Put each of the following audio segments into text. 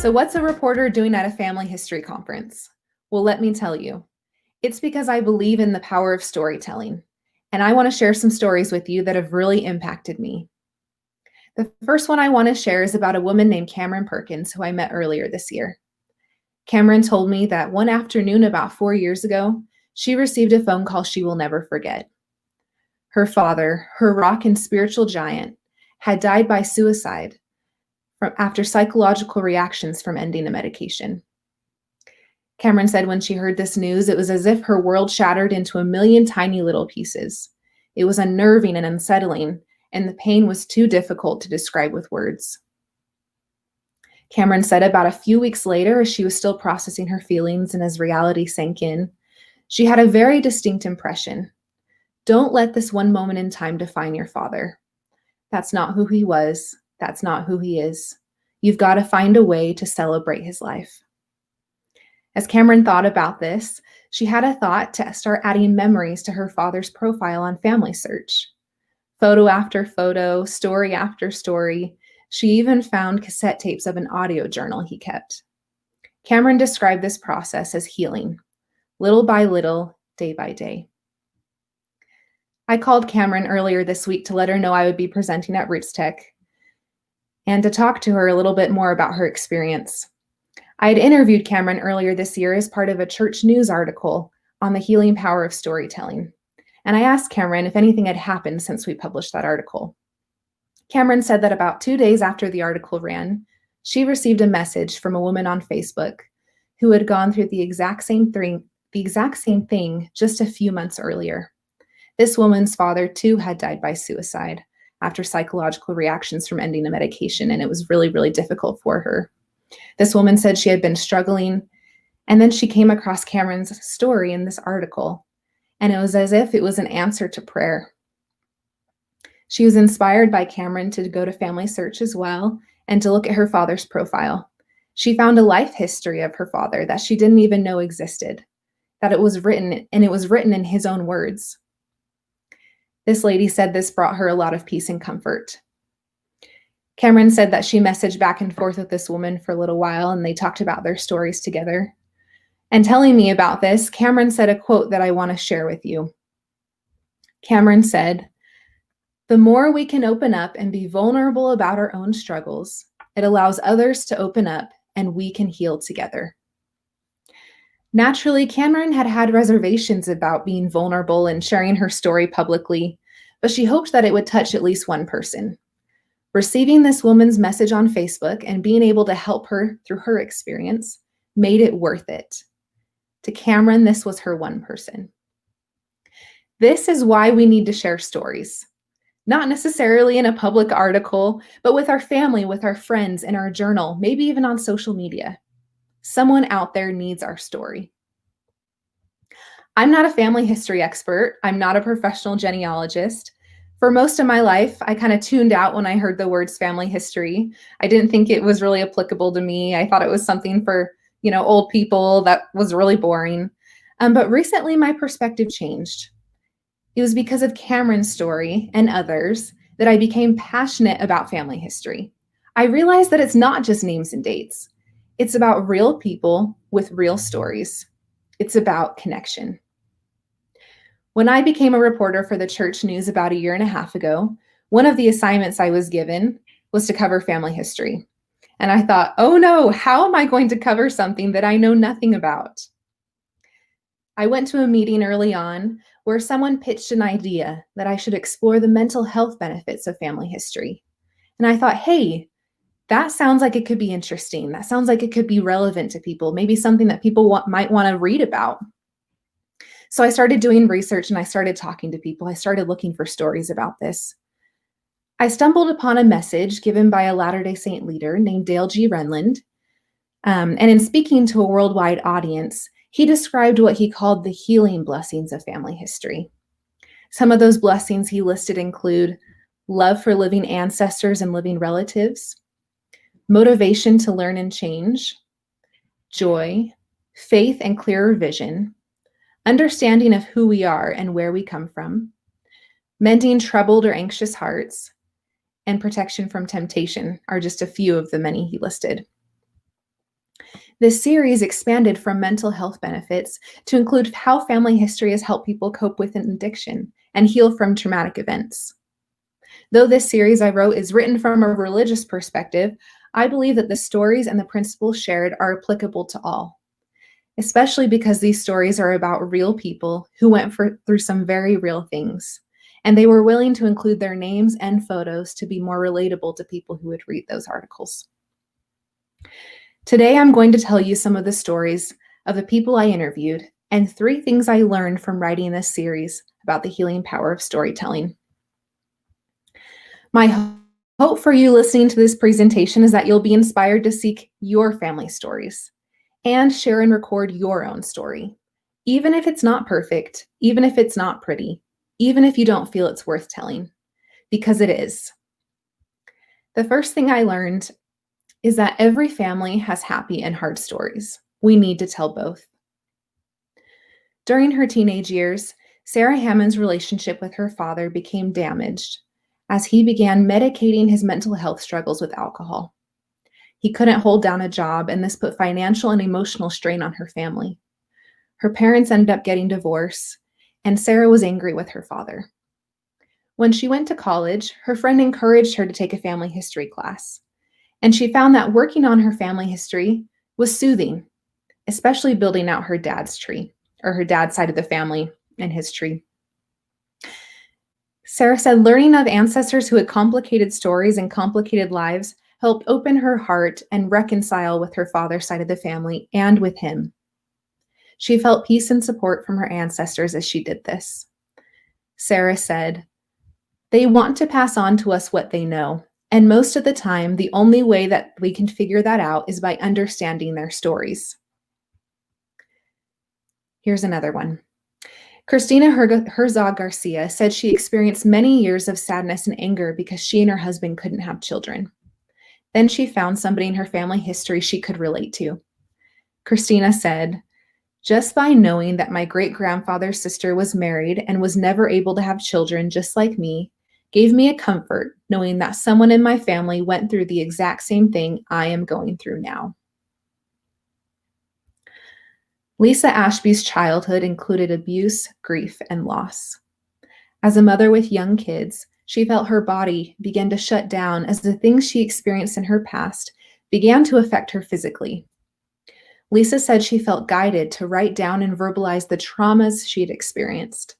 So what's a reporter doing at a family history conference? Well, let me tell you. It's because I believe in the power of storytelling, and I want to share some stories with you that have really impacted me. The first one I want to share is about a woman named Cameron Perkins, who I met earlier this year. Cameron told me that one afternoon about 4 years ago, she received a phone call she will never forget. Her father, her rock and spiritual giant, had died by suicide after psychological reactions from ending a medication. Cameron said when she heard this news, it was as if her world shattered into a million tiny little pieces. It was unnerving and unsettling, and the pain was too difficult to describe with words. Cameron said about a few weeks later, as she was still processing her feelings and as reality sank in, she had a very distinct impression. Don't let this one moment in time define your father. That's not who he was. That's not who he is. You've got to find a way to celebrate his life. As Cameron thought about this, she had a thought to start adding memories to her father's profile on Family Search. Photo after photo, story after story, she even found cassette tapes of an audio journal he kept. Cameron described this process as healing, little by little, day by day. I called Cameron earlier this week to let her know I would be presenting at Roots Tech and to talk to her a little bit more about her experience. I had interviewed Cameron earlier this year as part of a church news article on the healing power of storytelling. And I asked Cameron if anything had happened since we published that article. Cameron said that about 2 days after the article ran, she received a message from a woman on Facebook who had gone through the exact same thing just a few months earlier. This woman's father too had died by suicide after psychological reactions from ending a medication, and it was really, really difficult for her. This woman said she had been struggling, and then she came across Cameron's story in this article, and it was as if it was an answer to prayer. She was inspired by Cameron to go to Family Search as well and to look at her father's profile. She found a life history of her father that she didn't even know existed, that it was written in his own words. This lady said this brought her a lot of peace and comfort. Cameron said that she messaged back and forth with this woman for a little while, and they talked about their stories together. And telling me about this, Cameron said a quote that I want to share with you. Cameron said, "The more we can open up and be vulnerable about our own struggles, it allows others to open up and we can heal together." Naturally, Cameron had had reservations about being vulnerable and sharing her story publicly, but she hoped that it would touch at least one person. Receiving this woman's message on Facebook and being able to help her through her experience made it worth it. To Cameron, this was her one person. This is why we need to share stories. Not necessarily in a public article, but with our family, with our friends, in our journal, maybe even on social media. Someone out there needs our story. I'm not a family history expert. I'm not a professional genealogist. For most of my life, I kind of tuned out when I heard the words family history. I didn't think it was really applicable to me. I thought it was something for, old people that was really boring. But recently my perspective changed. It was because of Cameron's story and others that I became passionate about family history. I realized that it's not just names and dates. It's about real people with real stories. It's about connection. When I became a reporter for the church news about 1.5 years ago, one of the assignments I was given was to cover family history. And I thought, oh no, how am I going to cover something that I know nothing about? I went to a meeting early on where someone pitched an idea that I should explore the mental health benefits of family history. And I thought, hey, that sounds like it could be interesting. That sounds like it could be relevant to people, maybe something that people might want to read about. So I started doing research and I started talking to people. I started looking for stories about this. I stumbled upon a message given by a Latter-day Saint leader named Dale G. Renlund. And in speaking to a worldwide audience, he described what he called the healing blessings of family history. Some of those blessings he listed include love for living ancestors and living relatives, motivation to learn and change, joy, faith and clearer vision, understanding of who we are and where we come from, mending troubled or anxious hearts, and protection from temptation are just a few of the many he listed. This series expanded from mental health benefits to include how family history has helped people cope with an addiction and heal from traumatic events. Though this series I wrote is written from a religious perspective, I believe that the stories and the principles shared are applicable to all, especially because these stories are about real people who went through some very real things, and they were willing to include their names and photos to be more relatable to people who would read those articles. Today, I'm going to tell you some of the stories of the people I interviewed and 3 things I learned from writing this series about the healing power of storytelling. My hope for you listening to this presentation is that you'll be inspired to seek your family stories and share and record your own story, even if it's not perfect, even if it's not pretty, even if you don't feel it's worth telling, because it is. The first thing I learned is that every family has happy and hard stories. We need to tell both. During her teenage years, Sarah Hammond's relationship with her father became damaged as he began medicating his mental health struggles with alcohol. He couldn't hold down a job, and this put financial and emotional strain on her family. Her parents ended up getting divorced, and Sarah was angry with her father. When she went to college, her friend encouraged her to take a family history class, and she found that working on her family history was soothing, especially building out her dad's tree, or her dad's side of the family and his tree. Sarah said learning of ancestors who had complicated stories and complicated lives helped open her heart and reconcile with her father's side of the family and with him. She felt peace and support from her ancestors as she did this. Sarah said, "They want to pass on to us what they know, and most of the time, the only way that we can figure that out is by understanding their stories." Here's another one. Christina Herzog Garcia said she experienced many years of sadness and anger because she and her husband couldn't have children. Then she found somebody in her family history she could relate to. Christina said, "Just by knowing that my great-grandfather's sister was married and was never able to have children just like me, gave me a comfort knowing that someone in my family went through the exact same thing I am going through now." Lisa Ashby's childhood included abuse, grief, and loss. As a mother with young kids, she felt her body begin to shut down as the things she experienced in her past began to affect her physically. Lisa said she felt guided to write down and verbalize the traumas she had experienced.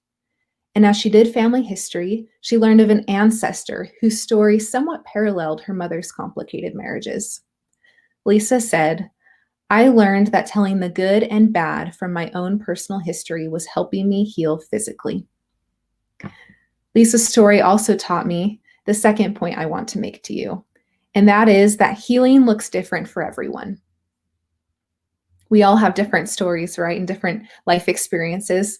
And as she did family history, she learned of an ancestor whose story somewhat paralleled her mother's complicated marriages. Lisa said, "I learned that telling the good and bad from my own personal history was helping me heal physically." Lisa's story also taught me the second point I want to make to you, and that is that healing looks different for everyone. We all have different stories, right, and different life experiences,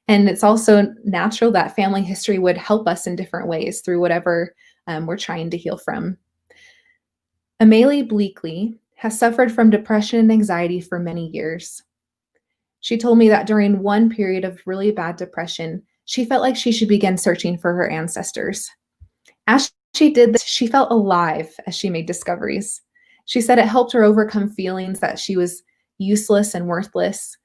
and it's also natural that family history would help us in different ways through whatever we're trying to heal from. Amelie Bleakley has suffered from depression and anxiety for many years. She told me that during one period of really bad depression, she felt like she should begin searching for her ancestors. As she did this, she felt alive as she made discoveries. She said it helped her overcome feelings that she was useless and worthless.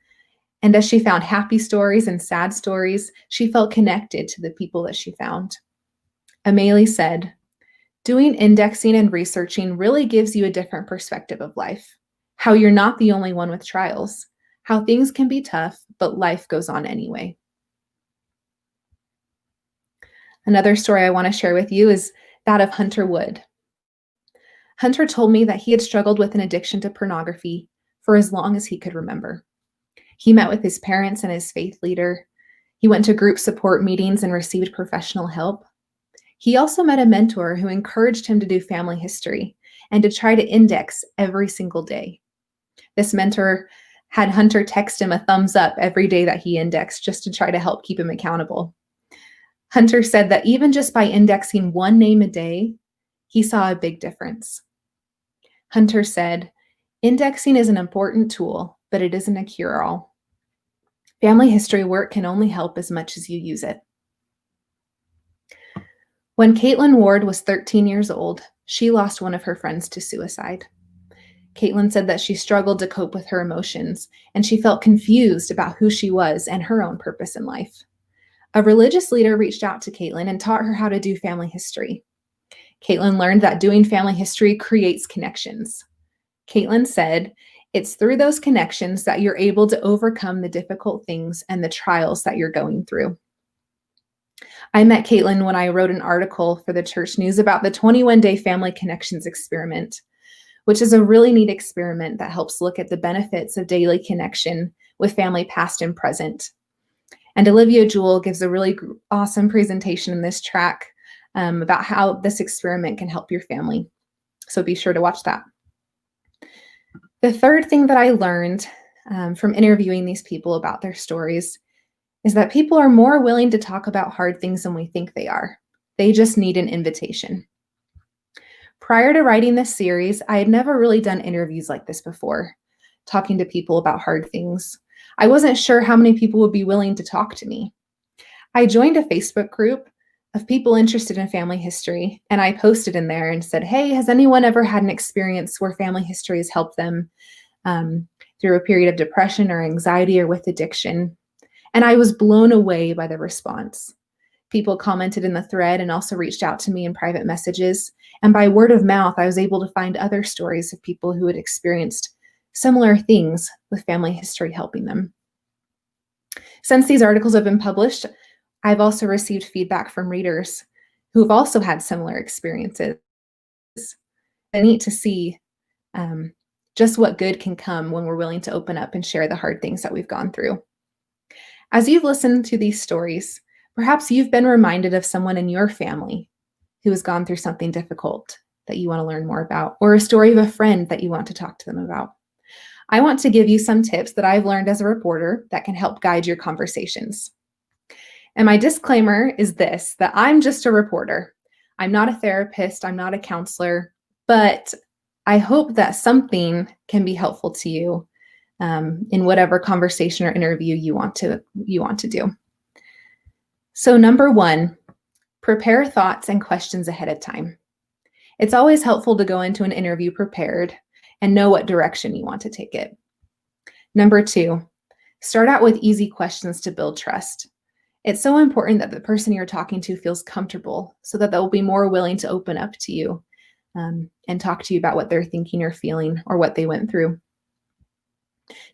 And as she found happy stories and sad stories, she felt connected to the people that she found. Amelie said, "Doing indexing and researching really gives you a different perspective of life, how you're not the only one with trials, how things can be tough, but life goes on anyway." Another story I want to share with you is that of Hunter Wood. Hunter told me that he had struggled with an addiction to pornography for as long as he could remember. He met with his parents and his faith leader. He went to group support meetings and received professional help. He also met a mentor who encouraged him to do family history and to try to index every single day. This mentor had Hunter text him a thumbs up every day that he indexed just to try to help keep him accountable. Hunter said that even just by indexing one name a day, he saw a big difference. Hunter said, "Indexing is an important tool, but it isn't a cure-all. Family history work can only help as much as you use it." When Caitlin Ward was 13 years old, she lost one of her friends to suicide. Caitlin said that she struggled to cope with her emotions, and she felt confused about who she was and her own purpose in life. A religious leader reached out to Caitlin and taught her how to do family history. Caitlin learned that doing family history creates connections. Caitlin said, "It's through those connections that you're able to overcome the difficult things and the trials that you're going through." I met Caitlin when I wrote an article for the church news about the 21-day Family Connections experiment, which is a really neat experiment that helps look at the benefits of daily connection with family past and present. And Olivia Jewell gives a really awesome presentation in this track about how this experiment can help your family. So be sure to watch that. The third thing that I learned from interviewing these people about their stories is that people are more willing to talk about hard things than we think they are. They just need an invitation. Prior to writing this series, I had never really done interviews like this before, talking to people about hard things. I wasn't sure how many people would be willing to talk to me. I joined a Facebook group of people interested in family history, and I posted in there and said, "Hey, has anyone ever had an experience where family history has helped them through a period of depression or anxiety or with addiction?" And I was blown away by the response. People commented in the thread and also reached out to me in private messages. And by word of mouth, I was able to find other stories of people who had experienced similar things with family history helping them. Since these articles have been published, I've also received feedback from readers who have also had similar experiences. It's neat to see just what good can come when we're willing to open up and share the hard things that we've gone through. As you've listened to these stories, perhaps you've been reminded of someone in your family who has gone through something difficult that you want to learn more about, or a story of a friend that you want to talk to them about. I want to give you some tips that I've learned as a reporter that can help guide your conversations. And my disclaimer is this, that I'm just a reporter. I'm not a therapist, I'm not a counselor, but I hope that something can be helpful to you in whatever conversation or interview you want to do. So number one, prepare thoughts and questions ahead of time. It's always helpful to go into an interview prepared and know what direction you want to take it. Number two, start out with easy questions to build trust. It's so important that the person you're talking to feels comfortable so that they'll be more willing to open up to you and talk to you about what they're thinking or feeling or what they went through.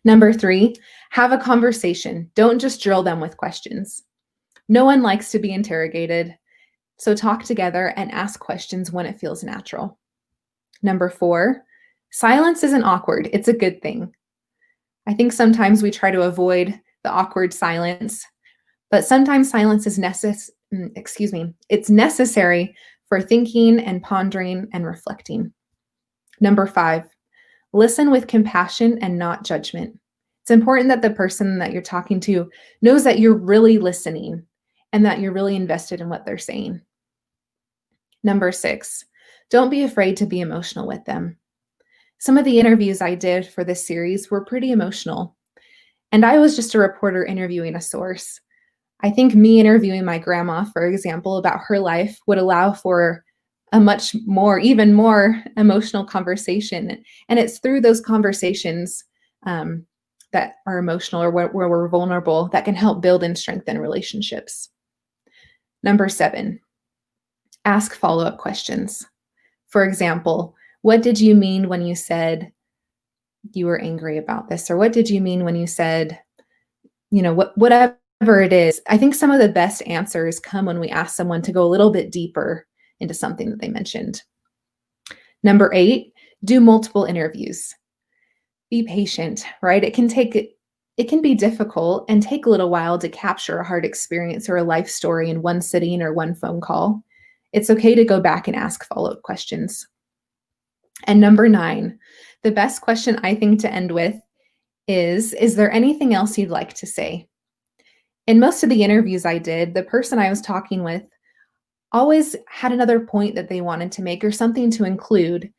Number three, have a conversation. Don't just drill them with questions. No one likes to be interrogated, so talk together and ask questions when it feels natural. Number four, silence isn't awkward. It's a good thing. I think sometimes we try to avoid the awkward silence, but sometimes silence is it's necessary for thinking and pondering and reflecting. Number five, listen with compassion and not judgment. It's important that the person that you're talking to knows that you're really listening and that you're really invested in what they're saying. Number six, don't be afraid to be emotional with them. Some of the interviews I did for this series were pretty emotional, and I was just a reporter interviewing a source. I think me interviewing my grandma, for example, about her life would allow for a even more emotional conversation. And it's through those conversations that are emotional or where we're vulnerable that can help build and strengthen relationships. Number seven, ask follow-up questions. For example, what did you mean when you said you were angry about this? Or what did you mean when you said, whatever it is? I think some of the best answers come when we ask someone to go a little bit deeper into something that they mentioned. Number eight, do multiple interviews. Be patient, right? It can be difficult and take a little while to capture a hard experience or a life story in one sitting or one phone call. It's okay to go back and ask follow-up questions. And number nine, the best question I think to end with is there anything else you'd like to say? In most of the interviews I did, the person I was talking with always had another point that they wanted to make or something to include.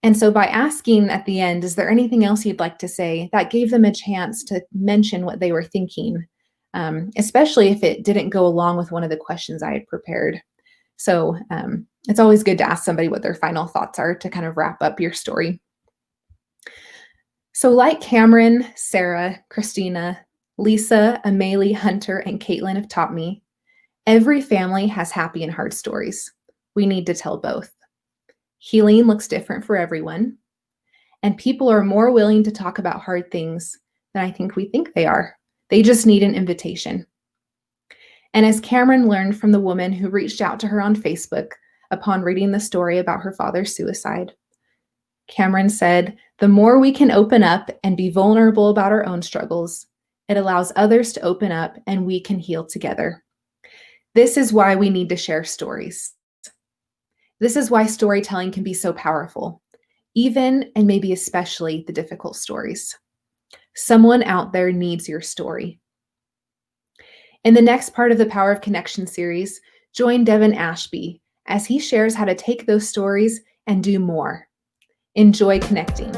And so by asking at the end, is there anything else you'd like to say? That gave them a chance to mention what they were thinking, especially if it didn't go along with one of the questions I had prepared. So it's always good to ask somebody what their final thoughts are to kind of wrap up your story. So like Cameron, Sarah, Christina, Lisa, Amelie, Hunter, and Caitlin have taught me, every family has happy and hard stories. We need to tell both. Healing looks different for everyone, and people are more willing to talk about hard things than I think we think they are. They just need an invitation. And as Cameron learned from the woman who reached out to her on Facebook upon reading the story about her father's suicide, Cameron said, "The more we can open up and be vulnerable about our own struggles, it allows others to open up and we can heal together." This is why we need to share stories. This is why storytelling can be so powerful, even and maybe especially the difficult stories. Someone out there needs your story. In the next part of the Power of Connection series, join Devin Ashby as he shares how to take those stories and do more. Enjoy connecting.